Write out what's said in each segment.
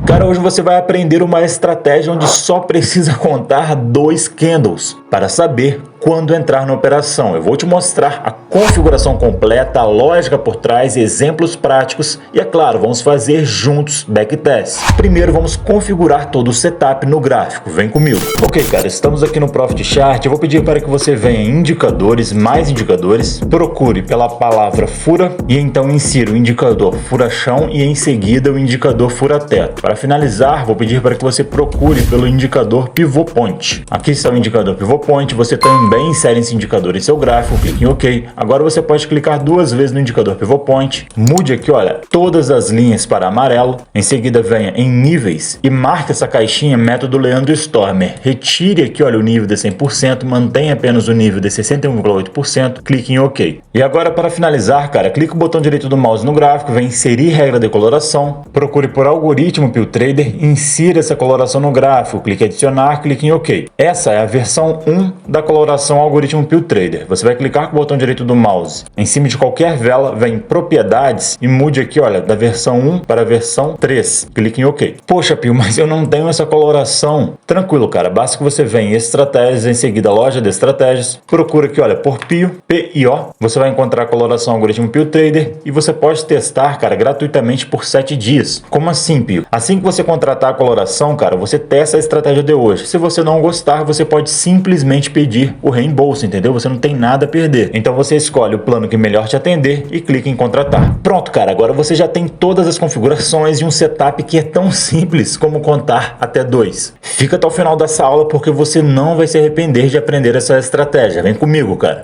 Cara, hoje você vai aprender uma estratégia onde só precisa contar 2 candles para saber quando entrar na operação. Eu vou te mostrar a configuração completa, a lógica por trás, exemplos práticos e, é claro, vamos fazer juntos backtest. Primeiro vamos configurar todo o setup no gráfico. Vem comigo. Ok, cara, estamos aqui no Profit Chart. Eu vou pedir para que você venha em indicadores, mais indicadores, procure pela palavra fura e então insira o indicador fura-chão e em seguida o indicador fura-teto. Para finalizar, vou pedir para que você procure pelo indicador Pivot Point. Aqui está o indicador Pivot Point, você também insere esse indicador em seu gráfico, clique em OK. Agora você pode clicar 2 vezes no indicador Pivot Point, mude aqui, olha, todas as linhas para amarelo, em seguida venha em níveis e marque essa caixinha método Leandro Stormer. Retire aqui, olha, o nível de 100%, mantenha apenas o nível de 61,8%, clique em OK. E agora para finalizar, cara, clique o botão direito do mouse no gráfico, vem inserir regra de coloração, procure por algoritmo Pill Trader, insira essa coloração no gráfico, clique em adicionar, clique em OK. Essa é a versão 1 da coloração algoritmo Pill Trader. Você vai clicar com o botão direito do mouse em cima de qualquer vela, vem em propriedades e mude aqui, olha, da versão 1 para a versão 3. Clique em OK. Poxa, Pio, mas eu não tenho essa coloração. Tranquilo, cara, basta que você venha em estratégias, em seguida loja de estratégias, procura aqui, olha, por Pio, P-I-O, você vai encontrar a coloração algoritmo Pill Trader e você pode testar, cara, gratuitamente por 7 dias. Como assim, Pio? Assim que você contratar a coloração, cara, você testa a estratégia de hoje. Se você não gostar, você pode simplesmente pedir o reembolso, entendeu? Você não tem nada a perder. Então você escolhe o plano que melhor te atender e clica em contratar. Pronto, cara, agora você já tem todas as configurações e um setup que é tão simples como contar até 2. Fica até o final dessa aula porque você não vai se arrepender de aprender essa estratégia. Vem comigo, cara.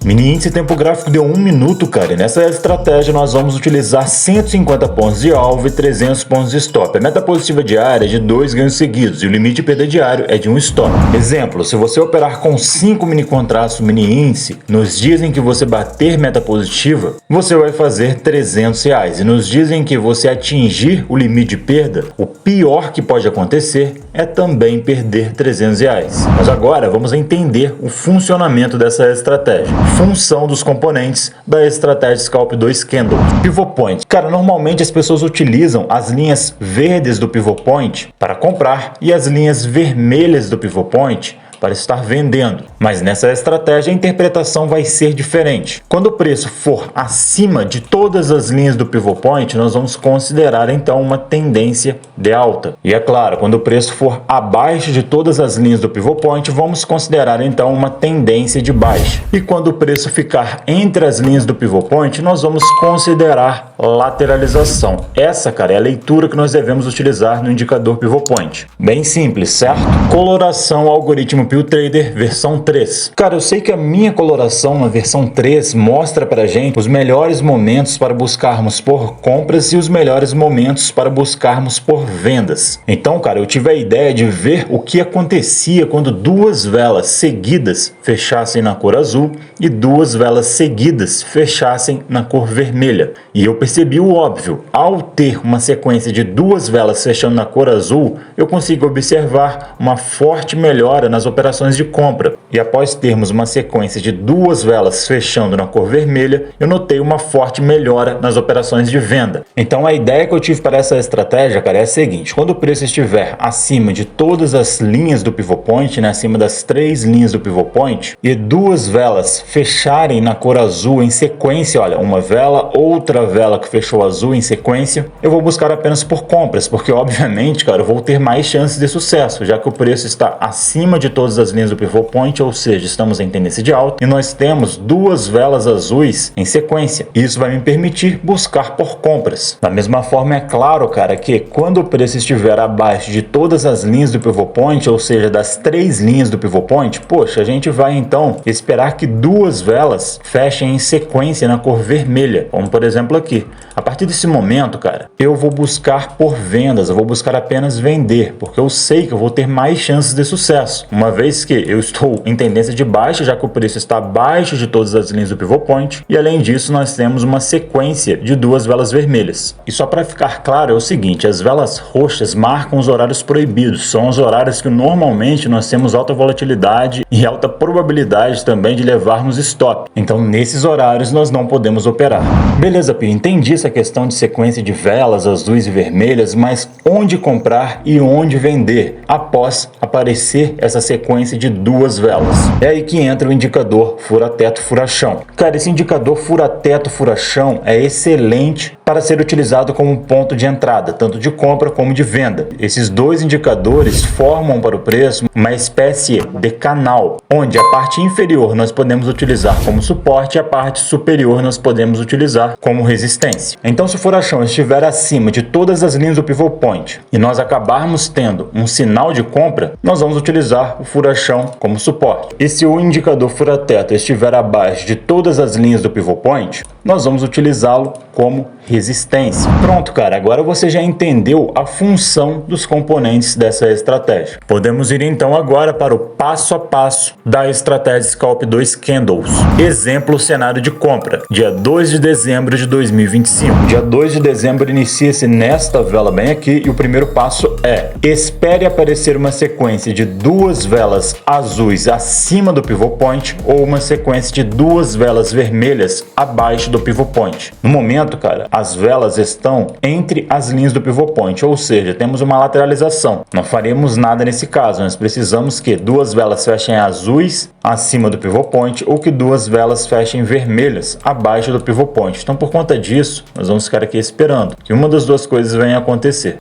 Mini índice tempo gráfico de 1 minuto, cara, e nessa estratégia nós vamos utilizar 150 pontos de alvo e 300 pontos de stop. A meta positiva diária é de 2 ganhos seguidos e o limite de perda diário é de 1 stop. Exemplo, se você operar com 5 mini contratos mini índice, nos dias em que você bater meta positiva, você vai fazer R$300 e nos dias em que você atingir o limite de perda, o pior que pode acontecer é também perder R$300. Mas agora vamos entender o funcionamento dessa estratégia. Função dos componentes da estratégia Scalp 2 Candle. Pivot Point. Cara, normalmente as pessoas utilizam as linhas verdes do Pivot Point para comprar e as linhas vermelhas do Pivot Point para estar vendendo. Mas nessa estratégia a interpretação vai ser diferente. Quando o preço for acima de todas as linhas do Pivot Point, nós vamos considerar então uma tendência de alta. E é claro, quando o preço for abaixo de todas as linhas do Pivot Point, vamos considerar então uma tendência de baixa. E quando o preço ficar entre as linhas do Pivot Point, nós vamos considerar lateralização. Essa, cara, é a leitura que nós devemos utilizar no indicador Pivot Point. Bem simples, certo? Coloração algoritmo Pill Trader versão 3. Cara, eu sei que a minha coloração na versão 3 mostra pra gente os melhores momentos para buscarmos por compras e os melhores momentos para buscarmos por vendas. Então, cara, eu tive a ideia de ver o que acontecia quando 2 velas seguidas fechassem na cor azul e 2 velas seguidas fechassem na cor vermelha. E eu percebi o óbvio. Ao ter uma sequência de 2 velas fechando na cor azul, eu consigo observar uma forte melhora nas operações de compra. E após termos uma sequência de 2 velas fechando na cor vermelha, eu notei uma forte melhora nas operações de venda. Então a ideia que eu tive para essa estratégia, cara, é a seguinte: quando o preço estiver acima de todas as linhas do Pivot Point, né, acima das 3 linhas do Pivot Point, e 2 velas fecharem na cor azul em sequência, olha, uma vela, outra vela que fechou azul em sequência, eu vou buscar apenas por compras, porque obviamente, cara, eu vou ter mais chances de sucesso, já que o preço está acima de todas as linhas do Pivot Point, ou seja, estamos em tendência de alta e nós temos 2 velas azuis em sequência. Isso vai me permitir buscar por compras. Da mesma forma, é claro, cara, que quando o preço estiver abaixo de todas as linhas do Pivot Point, ou seja, das 3 linhas do Pivot Point, poxa, a gente vai então esperar que 2 velas fechem em sequência na cor vermelha, como por exemplo aqui. A partir desse momento, cara, eu vou buscar por vendas, eu vou buscar apenas vender, porque eu sei que eu vou ter mais chances de sucesso, uma vez que eu estou em tendência de baixa, já que o preço está abaixo de todas as linhas do pivot point, e além disso nós temos uma sequência de duas velas vermelhas. E só para ficar claro é o seguinte, as velas roxas marcam os horários proibidos, são os horários que normalmente nós temos alta volatilidade e alta probabilidade também de levarmos stop. Então nesses horários nós não podemos operar. Beleza, Pio, entendi essa questão de sequência de velas azuis e vermelhas, mas onde comprar e onde vender após aparecer essa sequência de duas velas? É aí que entra o indicador fura-teto, fura-chão. Cara, esse indicador fura-teto, fura-chão é excelente para ser utilizado como ponto de entrada, tanto de compra como de venda. Esses dois indicadores formam para o preço uma espécie de canal, onde a parte inferior nós podemos utilizar como suporte e a parte superior nós podemos utilizar como resistência. Então, se o fura-chão estiver acima de todas as linhas do pivot point e nós acabarmos tendo um sinal de compra, nós vamos utilizar o fura-chão como suporte. E se o indicador fura-teto estiver abaixo de todas as linhas do pivot point, nós vamos utilizá-lo como resistência. Pronto, cara, agora você já entendeu a função dos componentes dessa estratégia. Podemos ir então agora para o passo a passo da estratégia Scalp 2 Candles. Exemplo, cenário de compra, dia 2 de dezembro de 2025. Dia 2 de dezembro inicia-se nesta vela bem aqui e o primeiro passo é: espere aparecer uma sequência de duas velas azuis acima do pivot point ou uma sequência de duas velas vermelhas abaixo do pivot point. No momento, cara, as velas estão entre as linhas do pivot point, ou seja, temos uma lateralização. Não faremos nada nesse caso, nós precisamos que duas velas fechem azuis acima do pivot point ou que duas velas fechem vermelhas abaixo do pivot point. Então, por conta disso, nós vamos ficar aqui esperando que uma das duas coisas venha a acontecer.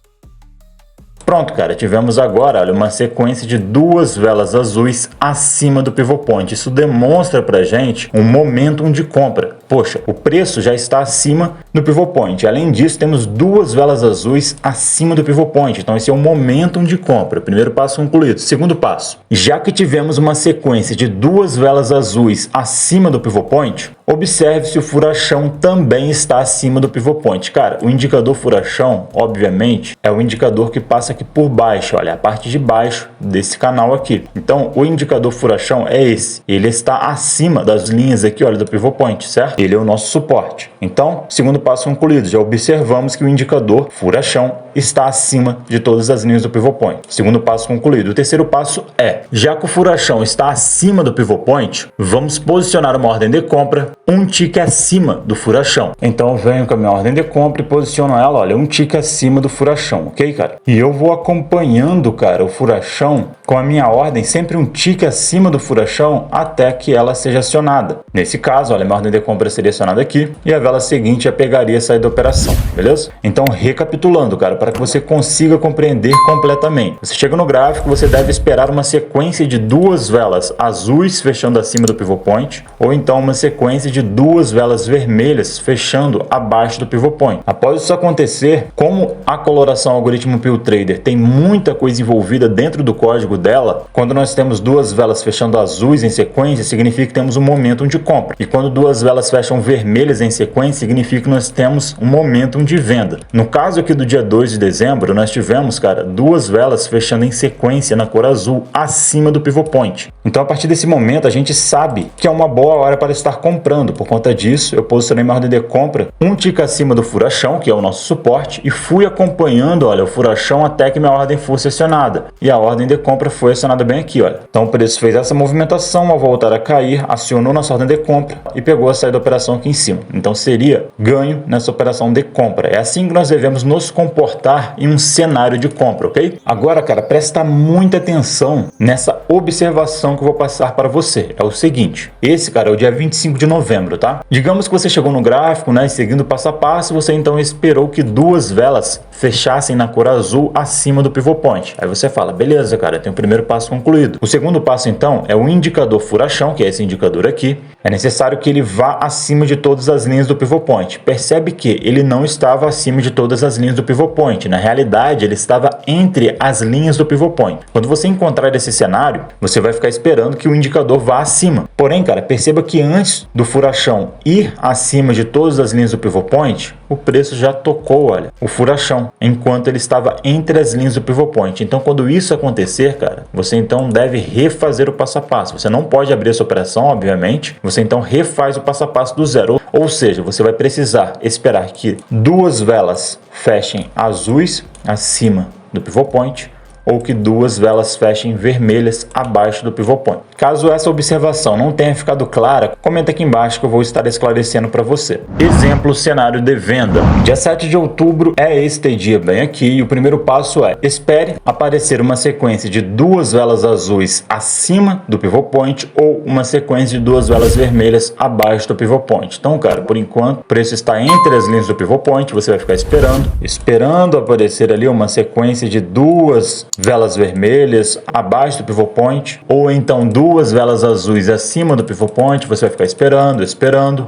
Pronto, cara, tivemos agora, olha, uma sequência de duas velas azuis acima do pivot point. Isso demonstra pra gente um momentum de compra. Poxa, o preço já está acima do pivot point. Além disso, temos duas velas azuis acima do pivot point. Então esse é um momentum de compra. Primeiro passo concluído. Segundo passo, já que tivemos uma sequência de duas velas azuis acima do pivot point, observe se o fura-chão também está acima do pivot point. Cara, o indicador fura-chão, obviamente, é o indicador que passa aqui por baixo, olha, a parte de baixo desse canal aqui. Então, o indicador fura-chão é esse. Ele está acima das linhas aqui, olha, do pivot point, certo? Ele é o nosso suporte. Então, segundo passo concluído, já observamos que o indicador fura-chão está acima de todas as linhas do pivot point. Segundo passo concluído. O terceiro passo é, já que o fura-chão está acima do pivot point, vamos posicionar uma ordem de compra um tique acima do fura-chão. Então eu venho com a minha ordem de compra e posiciono ela, olha, um tique acima do fura-chão, ok, cara? E eu vou acompanhando, cara, o fura-chão com a minha ordem sempre um tique acima do fura-chão até que ela seja acionada. Nesse caso, olha, minha ordem de compra seria acionada aqui e a vela seguinte já pegaria a saída da operação, beleza? Então, recapitulando, cara, para que você consiga compreender completamente. Você chega no gráfico, você deve esperar uma sequência de duas velas azuis fechando acima do pivot point ou então uma sequência de duas velas vermelhas fechando abaixo do pivot point. Após isso acontecer, como a coloração algoritmo Pio Trader tem muita coisa envolvida dentro do código dela, quando nós temos duas velas fechando azuis em sequência, significa que temos um momentum de compra. E quando duas velas fecham vermelhas em sequência, significa que nós temos um momentum de venda. No caso aqui do dia 2 de dezembro, nós tivemos, cara, duas velas fechando em sequência na cor azul acima do pivot point. Então, a partir desse momento, a gente sabe que é uma boa hora para estar comprando. Por conta disso, eu posicionei minha ordem de compra um tique acima do fura-chão, que é o nosso suporte, e fui acompanhando, olha, o fura-chão até que minha ordem fosse acionada. E a ordem de compra foi acionada bem aqui, olha. Então, o preço fez essa movimentação, ao voltar a cair, acionou nossa ordem de compra e pegou a saída da operação aqui em cima. Então, seria ganho nessa operação de compra. É assim que nós devemos nos comportar em um cenário de compra, ok? Agora, cara, presta muita atenção nessa observação que eu vou passar para você. É o seguinte, esse, cara, é o dia 25 de novembro, tá? Digamos que você chegou no gráfico, né, e seguindo passo a passo, você então esperou que duas velas fechassem na cor azul acima do pivot point. Aí você fala, beleza, cara, tem o primeiro passo concluído. O segundo passo, então, é o indicador fura-chão, que é esse indicador aqui, é necessário que ele vá acima de todas as linhas do pivot point. Percebe que ele não estava acima de todas as linhas do pivot point. Na realidade, ele estava entre as linhas do pivot point. Quando você encontrar esse cenário, você vai ficar esperando que o indicador vá acima. Porém, cara, perceba que antes do furachão ir acima de todas as linhas do pivot point, o preço já tocou, olha, o furachão, enquanto ele estava entre as linhas do pivot point. Então, quando isso acontecer, cara, você então deve refazer o passo a passo. Você não pode abrir essa operação, obviamente. Você então refaz o passo a passo do zero. Ou seja, você vai precisar esperar que duas velas fechem azuis acima do pivot point ou que duas velas fechem vermelhas abaixo do pivot point. Caso essa observação não tenha ficado clara, comenta aqui embaixo que eu vou estar esclarecendo para você. Exemplo, cenário de venda. Dia 7 de outubro é este dia bem aqui e o primeiro passo é: espere aparecer uma sequência de duas velas azuis acima do pivot point ou uma sequência de duas velas vermelhas abaixo do pivot point. Então, cara, por enquanto, o preço está entre as linhas do pivot point, você vai ficar esperando aparecer ali uma sequência de duas velas vermelhas abaixo do pivot point ou então duas velas azuis acima do pivot point, você vai ficar esperando.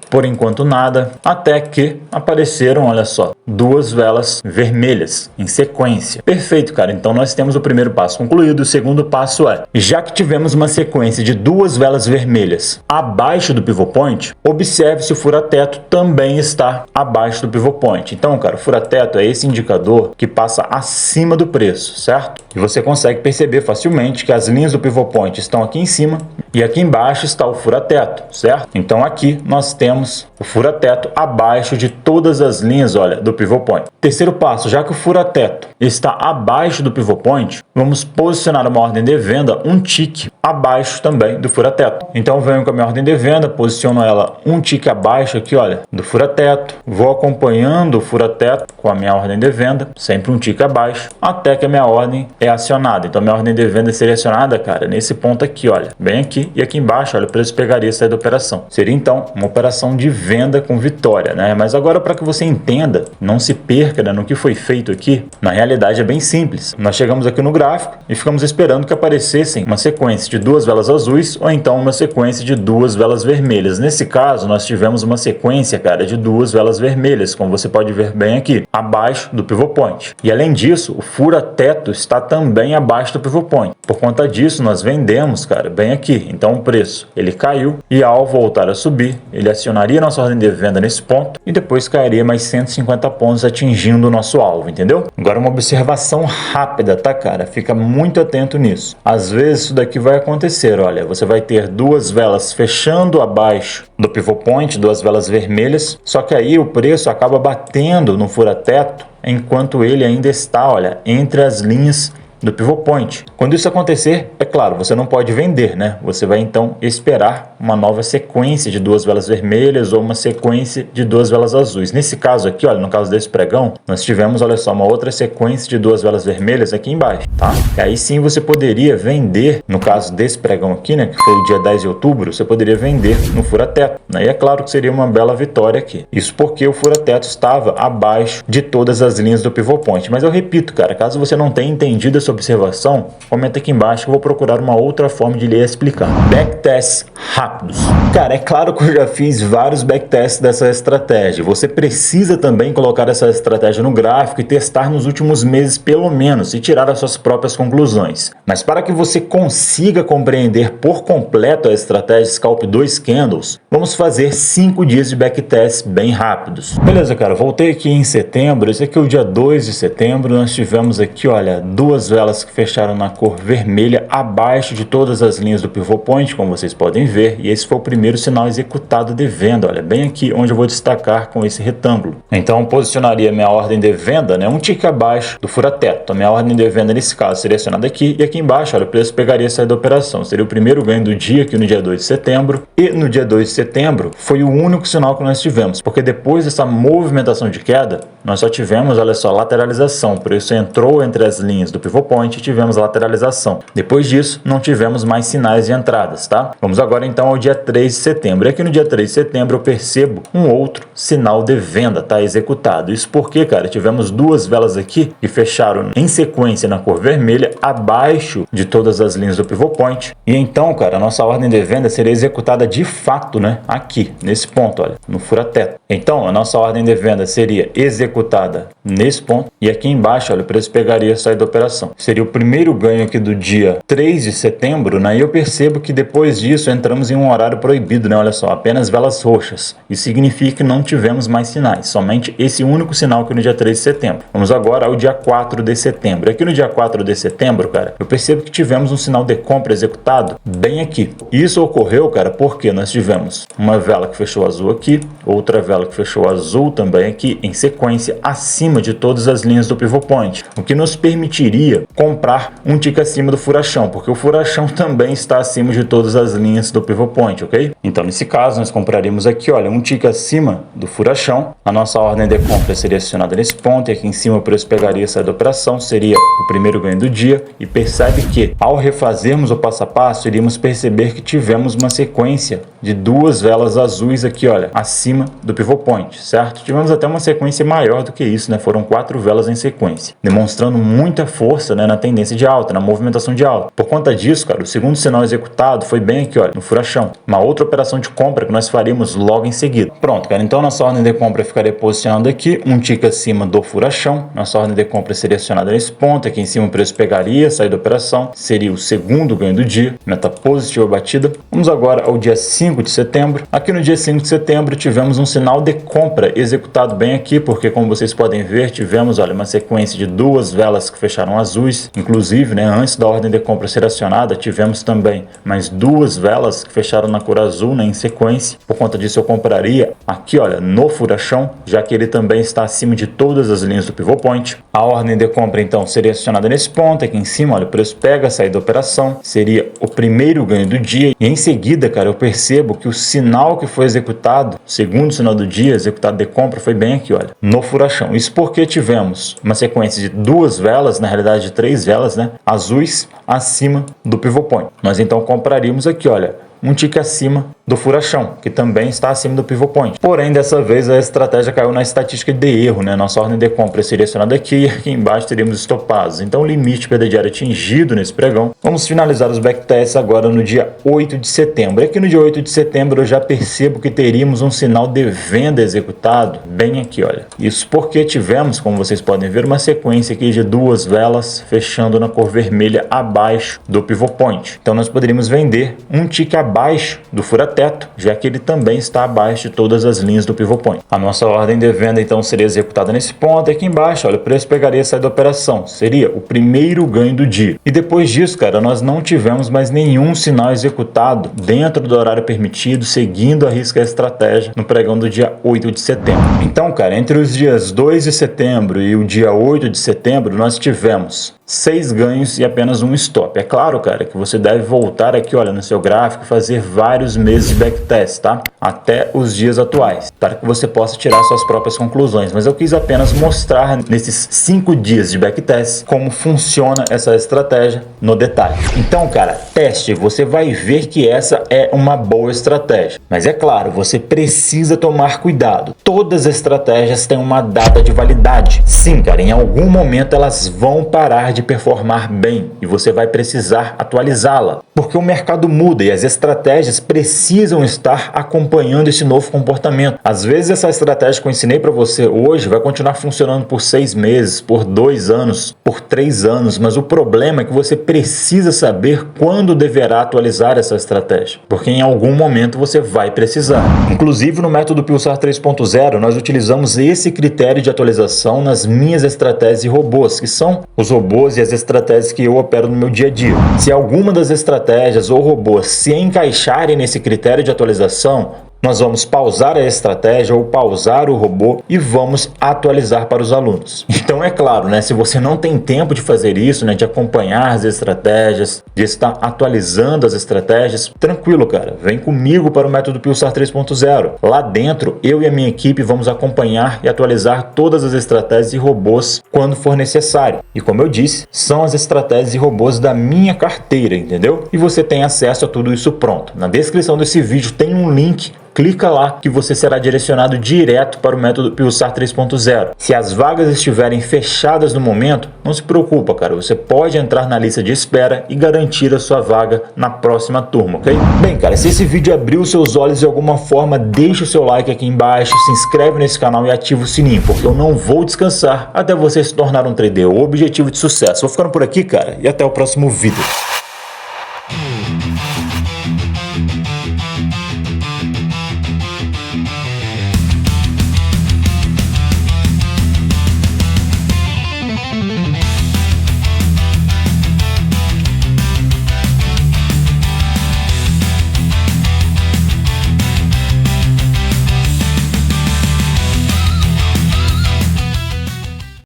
Por enquanto nada, até que apareceram, olha só, duas velas vermelhas em sequência. Perfeito, cara. Então nós temos o primeiro passo concluído. O segundo passo é: já que tivemos uma sequência de duas velas vermelhas abaixo do pivot point, observe se o fura-teto também está abaixo do pivot point. Então, cara, o fura-teto é esse indicador que passa acima do preço, certo? E você consegue perceber facilmente que as linhas do pivot point estão aqui em cima e aqui embaixo está o fura-teto, certo? Então aqui nós temos o fura-teto abaixo de todas as linhas, olha, do pivot point. Terceiro passo: já que o fura-teto está abaixo do pivot point, vamos posicionar uma ordem de venda um tique abaixo também do fura-teto. Então venho com a minha ordem de venda, posiciono ela um tique abaixo aqui, olha, do fura-teto, vou acompanhando o fura-teto com a minha ordem de venda, sempre um tique abaixo, até que a minha ordem é acionada. Então a minha ordem de venda seria acionada, cara, nesse ponto aqui, olha, bem aqui, e aqui embaixo, olha, o preço pegaria essa da operação. Seria então uma operação de venda com vitória, né? Mas agora, para que você entenda, não se perca, né, no que foi feito aqui, na realidade é bem simples. Nós chegamos aqui no gráfico e ficamos esperando que aparecessem uma sequência de duas velas azuis ou então uma sequência de duas velas vermelhas. Nesse caso, nós tivemos uma sequência, cara, de duas velas vermelhas, como você pode ver bem aqui, abaixo do pivot point. E além disso, o fura-teto está também abaixo do pivot point. Por conta disso, nós vendemos, cara, bem aqui. Então o preço, ele caiu e ao voltar a subir, ele acionaria nossa ordem de venda nesse ponto e depois cairia mais 150 pontos atingindo o nosso alvo, entendeu? Agora uma observação rápida, tá, cara? Fica muito atento nisso. Às vezes isso daqui vai acontecer, olha, você vai ter duas velas fechando abaixo do pivot point, duas velas vermelhas, só que aí o preço acaba batendo no fura-teto enquanto ele ainda está, olha, entre as linhas do pivot point. Quando isso acontecer, é claro, você não pode vender, né? Você vai então esperar uma nova sequência de duas velas vermelhas ou uma sequência de duas velas azuis. Nesse caso aqui, olha, no caso desse pregão, nós tivemos, olha só, uma outra sequência de duas velas vermelhas aqui embaixo, tá? E aí sim você poderia vender, no caso desse pregão aqui, né, que foi o dia 10 de outubro, você poderia vender no fura-teto, né? E é claro que seria uma bela vitória aqui. Isso porque o fura-teto estava abaixo de todas as linhas do pivot point. Mas eu repito, cara, caso você não tenha entendido essa observação, comenta aqui embaixo que eu vou procurar uma outra forma de lhe explicar. Backtests rápidos. Cara, é claro que eu já fiz vários backtests dessa estratégia. Você precisa também colocar essa estratégia no gráfico e testar nos últimos meses pelo menos e tirar as suas próprias conclusões. Mas para que você consiga compreender por completo a estratégia Scalp 2 Candles, vamos fazer 5 dias de backtests bem rápidos. Beleza, cara, voltei aqui em setembro. Esse aqui é o dia 2 de setembro. Nós tivemos aqui, olha, duas velas que fecharam na cor vermelha abaixo de todas as linhas do pivot point, como vocês podem ver, e esse foi o primeiro sinal executado de venda, olha, bem aqui onde eu vou destacar com esse retângulo. Então posicionaria minha ordem de venda, né, um tique abaixo do fura-teto. A minha ordem de venda nesse caso seria acionada aqui, e aqui embaixo, olha, o preço pegaria a saída da operação. Seria o primeiro ganho do dia aqui no dia 2 de setembro, e no dia 2 de setembro foi o único sinal que nós tivemos, porque depois dessa movimentação de queda, nós só tivemos, olha só, lateralização, por isso entrou entre as linhas do pivot point e tivemos lateralização. Depois disso, não tivemos mais sinais de entradas, tá? Vamos agora então ao dia 3 de setembro. E aqui no dia 3 de setembro eu percebo um outro sinal de venda, tá? Executado. Isso porque, cara, tivemos duas velas aqui que fecharam em sequência na cor vermelha, abaixo de todas as linhas do pivot point. E então, cara, a nossa ordem de venda seria executada de fato, né? Aqui, nesse ponto, olha, no fura-teto. Então, a nossa ordem de venda seria executada nesse ponto. E aqui embaixo, olha, o preço pegaria e sair da operação. Seria o primeiro ganho aqui do dia 3 de setembro, né? E eu percebo que depois disso entramos em um horário proibido, né? Olha só, apenas velas roxas. Isso significa que não tivemos mais sinais, somente esse único sinal aqui no dia 3 de setembro. Vamos agora ao dia 4 de setembro. Aqui no dia 4 de setembro, cara, eu percebo que tivemos um sinal de compra executado bem aqui. Isso ocorreu, cara, porque nós tivemos uma vela que fechou azul aqui, outra vela que fechou azul também aqui, em sequência, acima de todas as linhas do pivot point, o que nos permitiria comprar um tick acima do furachão, porque o furachão também está acima de todas as linhas do pivot point, ok? Então, nesse caso, nós compraríamos aqui, olha, um tick acima do furachão, a nossa ordem de compra seria acionada nesse ponto, e aqui em cima o preço pegaria e sair da operação, seria o primeiro ganho do dia, e percebe que, ao refazermos o passo a passo, iríamos perceber que tivemos uma sequência de duas velas azuis aqui, olha, acima do pivot point, certo? Tivemos até uma sequência maior do que isso, né? Foram 4 velas em sequência, demonstrando muita força, né, na tendência de alta, na movimentação de alta. Por conta disso, cara, o segundo sinal executado foi bem aqui, olha, no furachão. Uma outra operação de compra que nós faríamos logo em seguida. Pronto, cara, então nossa ordem de compra ficaria posicionada aqui, um tick acima do furachão. Nossa ordem de compra seria acionada nesse ponto, aqui em cima o preço pegaria, sair da operação, seria o segundo ganho do dia, meta positiva batida. Vamos agora ao dia 5 de setembro. Aqui no dia 5 de setembro tivemos um sinal de compra executado bem aqui, porque como vocês podem ver, tivemos, olha, uma sequência de duas velas que fecharam azuis, inclusive, né, antes da ordem de compra ser acionada, tivemos também mais duas velas que fecharam na cor azul, né, em sequência. Por conta disso eu compraria aqui, olha, no furachão, já que ele também está acima de todas as linhas do pivot point. A ordem de compra então seria acionada nesse ponto, aqui em cima, olha, o preço pega, sair da operação, seria o primeiro ganho do dia, e em seguida, cara, eu percebo que o sinal que foi executado, o segundo sinal do dia executado de compra, foi bem aqui, olha, no furachão. Isso porque tivemos uma sequência de duas velas, na realidade de 3 velas, né, azuis acima do pivot point. Nós então compraríamos aqui, olha, um tick acima do furachão, que também está acima do pivot point. Porém, dessa vez a estratégia caiu na estatística de erro, né? Nossa ordem de compra seria acionada aqui e aqui embaixo teríamos estopados. Então, o limite perda diária atingido nesse pregão. Vamos finalizar os backtests agora no dia 8 de setembro. E aqui no dia 8 de setembro eu já percebo que teríamos um sinal de venda executado bem aqui, olha. Isso porque tivemos, como vocês podem ver, uma sequência aqui de duas velas fechando na cor vermelha abaixo do pivot point. Então, nós poderíamos vender um tick abaixo do fura-teto, já que ele também está abaixo de todas as linhas do pivot point. A nossa ordem de venda então seria executada nesse ponto, e aqui embaixo, olha, o preço pegaria e sair da operação, seria o primeiro ganho do dia. E depois disso, cara, nós não tivemos mais nenhum sinal executado dentro do horário permitido, seguindo a risca estratégia no pregão do dia 8 de setembro. Então, cara, entre os dias 2 de setembro e o dia 8 de setembro, nós tivemos 6 ganhos e apenas um stop. É claro, cara, que você deve voltar aqui, olha, no seu gráfico e fazer vários meses de backtest, tá? Até os dias atuais, para que você possa tirar suas próprias conclusões. Mas eu quis apenas mostrar nesses 5 dias de backtest como funciona essa estratégia no detalhe. Então, cara, teste, você vai ver que essa é uma boa estratégia. Mas é claro, você precisa tomar cuidado. Todas as estratégias têm uma data de validade. Sim, cara, em algum momento elas vão parar de performar bem e você vai precisar atualizá-la, porque o mercado muda e as estratégias precisam estar acompanhando esse novo comportamento. Às vezes essa estratégia que eu ensinei para você hoje vai continuar funcionando por 6 meses, por 2 anos, por 3 anos, mas o problema é que você precisa saber quando deverá atualizar essa estratégia, porque em algum momento você vai precisar. Inclusive no método Pulsar 3.0 nós utilizamos esse critério de atualização nas minhas estratégias e robôs, que são os robôs e as estratégias que eu opero no meu dia a dia. Se alguma das estratégias ou robôs se encaixarem nesse critério de atualização, Nós vamos pausar a estratégia ou pausar o robô e vamos atualizar para os alunos. Então é claro, né, se você não tem tempo de fazer isso, né, de acompanhar as estratégias, de estar atualizando as estratégias, tranquilo, cara, vem comigo para o método Pulsar 3.0. Lá dentro, eu e a minha equipe vamos acompanhar e atualizar todas as estratégias e robôs quando for necessário. E como eu disse, são as estratégias e robôs da minha carteira, entendeu? E você tem acesso a tudo isso pronto. Na descrição desse vídeo tem um link. Clica lá que você será direcionado direto para o método Pulsar 3.0. Se as vagas estiverem fechadas no momento, não se preocupa, cara. Você pode entrar na lista de espera e garantir a sua vaga na próxima turma, ok? Bem, cara, se esse vídeo abriu seus olhos de alguma forma, deixa o seu like aqui embaixo, se inscreve nesse canal e ativa o sininho, porque eu não vou descansar até você se tornar um trader objetivo de sucesso. Vou ficando por aqui, cara, e até o próximo vídeo.